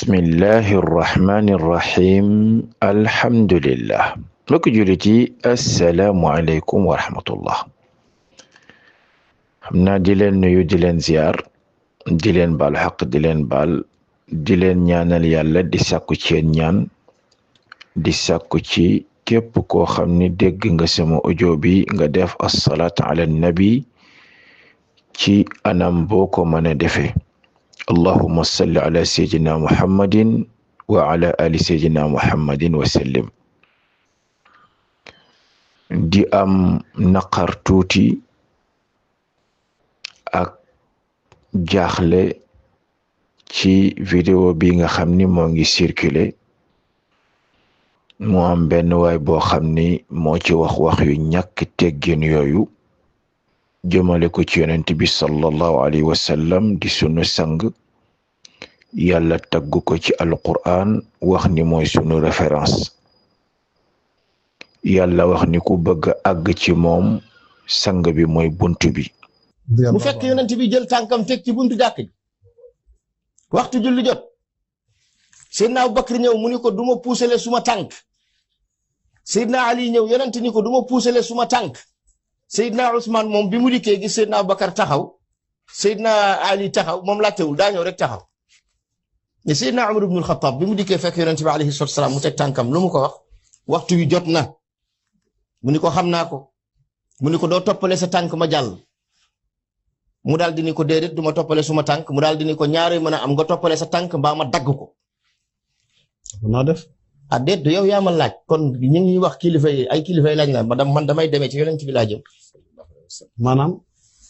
bismillahi irrahmani irrahim alhamdulillah mbokk jullit yi assalaamu aleykum wa rahmatullah. xam naa di leen nuyu di leen ziyaar di leen baal xaq di leen ñaanal yàlla di sàkku ci yéen ñaan di sàkku ci képp koo xam ni dégg nga sama audio bi nga def assalaatu ala nabi ci anam boo ko mën a defee. allahumma salli ala sayyidina muhammadin wa ala ali sayyidina muhammadin wa sallim. di am naqar tuuti ak jaaxle ci vidéo bi nga xam ni moo ngi circulé mu am benn waay boo xam ni moo ci wax yu ñàkk teggin yooyu jëmale ko ci yonent bi sallallahu alayhi wa sallam di sunu sang yàlla taggu ko ci alquran wax ni mooy sunu référence yàlla wax ni ku bëgg àgg ci moom sang bi mooy bunt bi. mu fekk yonent bi jël tànkam teg ci buntu jàkk ji waxtu julli jot Seydina Abubakar ñëw mu ni ko duma puusale suma tànk Seydina Ali ñëw yonent ni ko duma puusale suma tànk Seydina Ousmane moom bi mu dikkee gis Seydina Abubakar taxaw Seydina Ali taxaw moom laajtewul daa ñëw rek taxaw ne Seydina Umar ibnul Xattaab bi mu dikkee fekk yonent bi alayhi salaatu wa salaam mu teg tànkam lu mu ko wax waxtu wi jot na mu ni ko xam naa ko mu ni ko doo toppale sa tànk ma jàll mu daal di ni ko déedéet du ma toppale suma tànk mu daal di ni ko ñaari mën a am nga toppale sa tànk mbaa ma dagg ko. noo def. ah déet yow yaa ma laaj kon ñu ngi wax kilifa yi ay kilifa yi laaj la man damay demee ci yonent bi laa jëm. maanaam.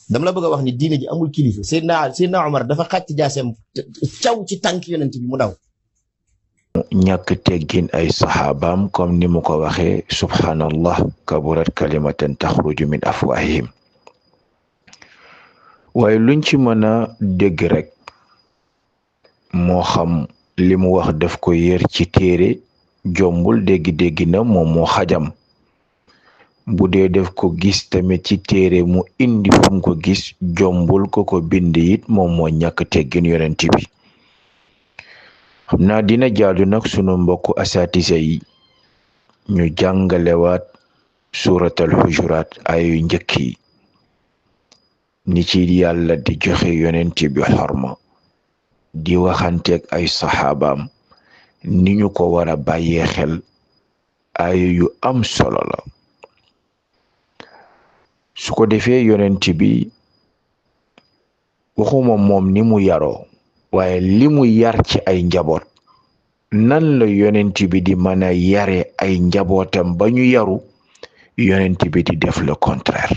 dama la bëgg a wax ni diine ji amul kilifa Seydina Omar dafa xàcc jaaseem caw ci tànk yonent bi mu daw. ñàkk teggin ay saxaabaam comme ni mu ko waxee subhanallah kaburat kalimatan taxruju min afwahihim. waaye luñ ci mën a dégg rek moo xam li mu wax daf ko yër ci téere jombul dégg-dégg na moom moo xajam bu dee def ko gis tamit ci téere mu indi fu mu ko gis jombul ko bind it moom moo ñàkk teggin yonent bi. xam naa dina jaadu nag sunu mbokku asatise yi ñu jàngalewaat suratul Hujurat ayu njëkk yi ni ci yàlla di joxe yonent bi xorma di waxanteeg ay saxaabaam ni ñu ko war a bàyyee xel ay yu am solo la. su ko defee yonent bi waxuma moom ni mu yaroo waaye li mu yar ci ay njaboot nan la yonent bi di mën a yare ay njabootam ba ñu yaru yonent bi di def le contraire.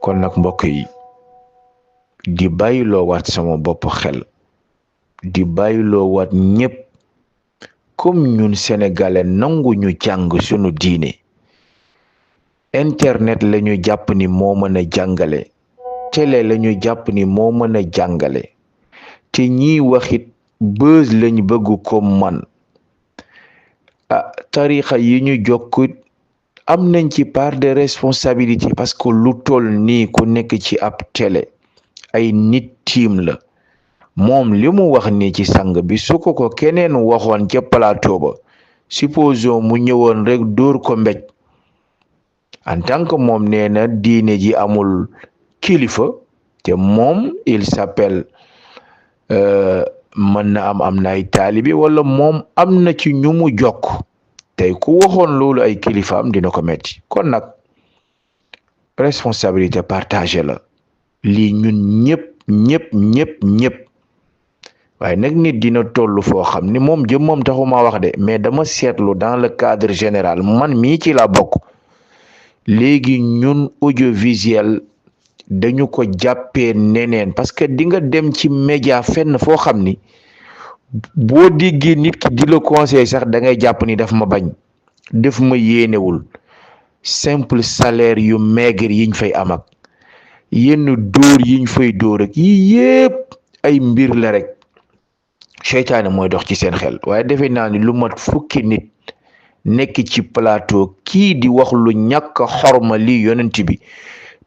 kon nag mbokk yi di bàyyiloo waat sama bopp xel di bàyyiloo waat ñépp comme ñun sénégalais nangu ñu jàng sunu diine internet lañu jàpp ni moo mën a jàngale télé lañu jàpp ni moo mën a jàngale te ñiy waxit buzz lañ bëgg ko man tarixa yi ñu jokkut am nañ ci part de responsabilité parce que lu toll nii ku nekk ci ab télé ay nit tiim la moom li mu wax nii ci sang bi su ko keneen waxoon ca plateau ba supposons mu ñëwoon rek dóor ko mbéj en tant que moom nee na diine ji amul kilifa te moom il s'appelle mën na am na ay taalibi wala moom am na ci ñu mu jokk tey ku waxoon loolu ay kilifaam dina ko metti kon nag responsabilité partagée la lii ñun ñëpp waaye nag nit dina toll foo xam ni moom taxuma wax de mais dama seetlu dans le cadre général man mii ci la bokk léegi ñun audiovisuel dañu ko jàppee neneen parce que di nga dem ci média fenn foo xam ni boo déggee nit ki di la conseil sax da ngay jàpp ni daf ma bañ def ma yéenewul simple salaire yu maigre yiñ fay am ak yenn dóor yiñ fay dóor ak yi yépp ay mbir la rek seytaane mooy dox ci seen xel waaye defe naa ni lu mat fukki nit nekk ci plateau kii di wax lu ñàkk xorma lii yonent bi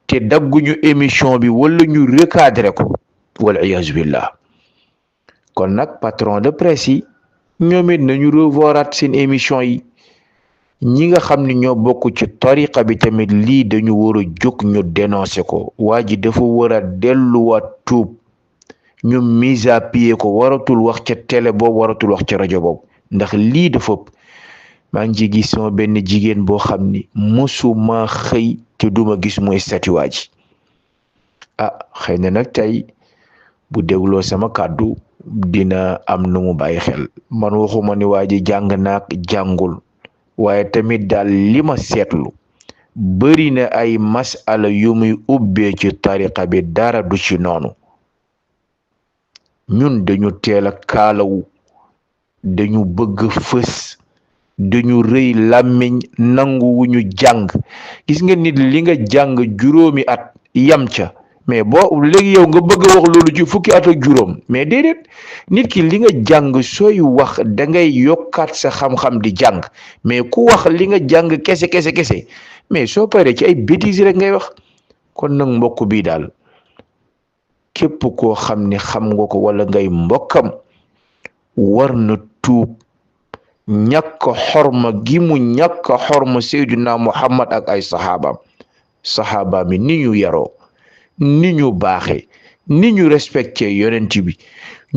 te dagguñu émission bi wala ñu recadré ko wal iyaazu billah kon nag patron de presse yi ñoom it nañu revoiraat seen émission yi ñi nga xam ne ñoo bokk ci tariqa bi tamit lii dañu war a jóg ñu dénoncé ko waa ji dafa war a delluwaat tuub ñu mise à pied ko waratul wax ca télé boobu waratul wax ca rajo boobu ndax lii dafa maa ngi ci gis sama benn jigéen boo xam ni musuma xëy te duma gis muy statut waa ji xëy na nag tey bu dégloo sama kàddu dina am nu mu bàyyi xel man waxuma ni waa ji jàng naak jàngul waaye tamit daal li ma seetlu bëri na ay masala yu muy ubbee ci tariqa bi dara du ci noonu ñun dañu teel a kaalawu dañu bëgg fës dañu rëy làmmiñ nangu wuñu jàng gis nga nit li nga jàng juróomi at yam ca mais boo léegi yow nga bëgg a wax loolu ci fukki at ak juróom mais déedéet nit ki li nga jàng sooy wax da ngay yokkaat sa xam-xam di jàng mais ku wax li nga jàng kese mais soo paree ci ay bêtises rek ngay wax kon nag mbokk bi daal képp koo xam ne xam nga ko wala ngay mbokkam war na tuub ñàkk xorma gi mu ñàkk xorma Seydina Muhammad ak ay saxaaba mi ni ñu yaroo ni ñu baaxe ni ñu respecté yonent bi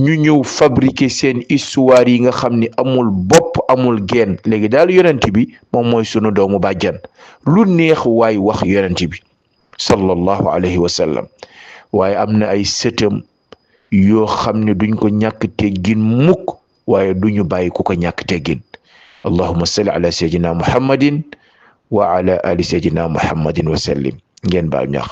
ñu ñëw fabriquer seen histoire yi nga xam ni amul bopp amul genn léegi daal yonent bi moom mooy sunu doomu bàjjan lu neex waay wax yonent bi sallallahu alayhi wa sallam waaye am na ay sëtam yoo xam ne duñ ko ñàkk teggin mukk waaye duñu bàyyi ku ko ñàkk teggin allahumma salli ala sayyidina muhammadin wa ala ali sayyidina muhammadin wa sallim ngeen baal ñax